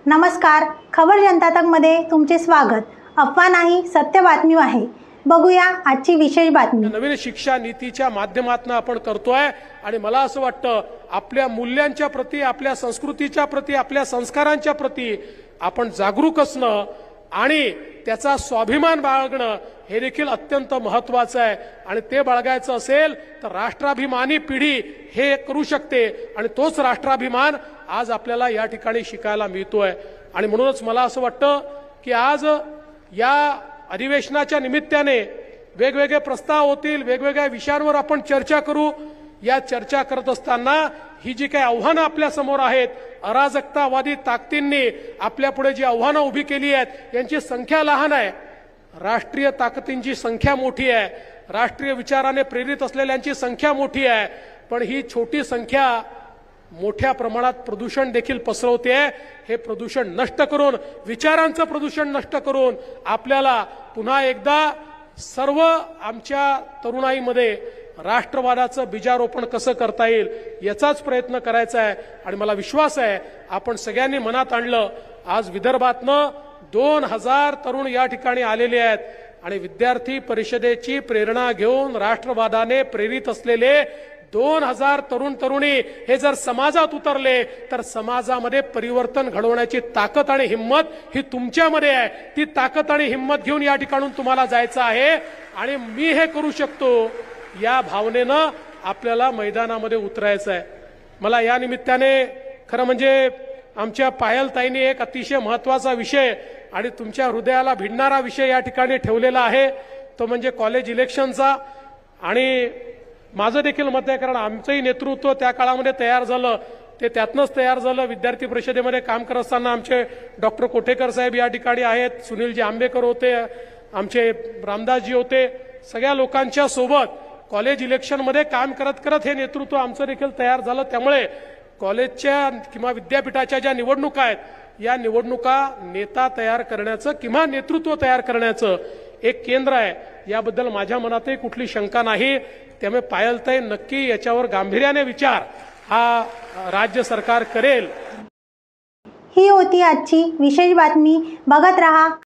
नमस्कार, खबर जनता तक मध्ये तुमचे स्वागत। अफवा नाही, सत्य बातमी आहे। बघूया आजची विशेष बातमी। नवीन शिक्षा नीतीच्या माध्यमातून आपण करतोय आणि मला असं वाटतं आपल्या मूल्यांच्या प्रती, आपल्या संस्कृतीच्या प्रती, आपल्या संस्कारांच्या प्रती आपण जागरूक असणं आणि त्याचा स्वाभिमान बाळगणं हे देखील अत्यंत महत्त्वाचं आहे। आणि ते बाळगायचं असेल तर राष्ट्राभिमानी पिढी हे करू शकते आणि तोच राष्ट्राभिमान आज आपल्याला या ठिकाणी शिकायला मिळतोय। आणि म्हणूनच मला असं वाटतं की आज या अधिवेशनाच्या निमित्ताने वेगवेगळे प्रस्ताव होतील, वेगवेगळ्या विषयांवर आपण चर्चा करू। या चर्चा करत असताना ही जी काही आव्हानं आपल्या समोर आहेत, अराजकतावादी ताकदींनी आपल्या पुढे जी आव्हानं उभी केली आहेत यांची संख्या लहान आहे, राष्ट्रीय ताकदींची संख्या मोठी आहे, राष्ट्रीय विचाराने प्रेरित असलेल्यांची संख्या मोठी आहे। पण ही छोटी संख्या मोठ्या प्रमाणात प्रदूषण देखील पसरवते। हे प्रदूषण नष्ट करून, विचारांचं प्रदूषण नष्ट करून आपल्याला पुन्हा एकदा सर्व आमच्या तरुणाईमध्ये राष्ट्रवादाचं बीजारोपण कसं करता येईल याचाच प्रयत्न करायचा आहे। आणि मला विश्वास आहे आपण सगळ्यांनी मनात आणलं। आज विदर्भातनं 2000 तरुण या ठिकाणी आलेले आहेत आणि विद्यार्थी परिषदेची प्रेरणा घेऊन राष्ट्रवादाने प्रेरित असलेले 2000 तरुण तरुणी हे जर समाजात उतरले तर समाजामध्ये परिवर्तन घडवण्याची ताकद आणि हिम्मत ही तुमच्यामध्ये आहे। ती ताकद आणि हिम्मत घेऊन या ठिकाणून तुम्हाला जायचं आहे आणि मी हे करू शकतो या भावनेनं आपल्याला मैदानामध्ये उतरायचं आहे। मला या निमित्ताने खरं म्हणजे आमच्या पायलताईंनी एक अतिशय महत्त्वाचा विषय आणि तुमच्या हृदयाला भिडणारा विषय या ठिकाणी ठेवलेला आहे, तो म्हणजे कॉलेज इलेक्शनचा। आणि माझं देखील मत आहे, कारण आमचंही नेतृत्व त्या काळामध्ये तयार झालं, ते त्यातनंच तयार झालं। विद्यार्थी परिषदेमध्ये काम करत असताना आमचे डॉक्टर कोठेकर साहेब या ठिकाणी आहेत, सुनीलजी आंबेकर होते, आमचे रामदासजी होते, सगळ्या लोकांच्या सोबत कॉलेज इलेक्शनमध्ये काम करत करत हे नेतृत्व आमचं देखील तयार झालं। त्यामुळे कॉलेजच्या किंवा विद्यापीठाच्या ज्या निवडणुका आहेत, या निवडणुका नेता तयार करण्याचं किंवा नेतृत्व तयार करण्याचं एक केंद्र आहे, याबद्दल माझ्या मनातही कुठली शंका नाही। त्यामुळे पायलताई नक्की याच्यावर गांभीर्याने विचार हा राज्य सरकार करेल। ही होती आजची विशेष बातमी। बघत रहा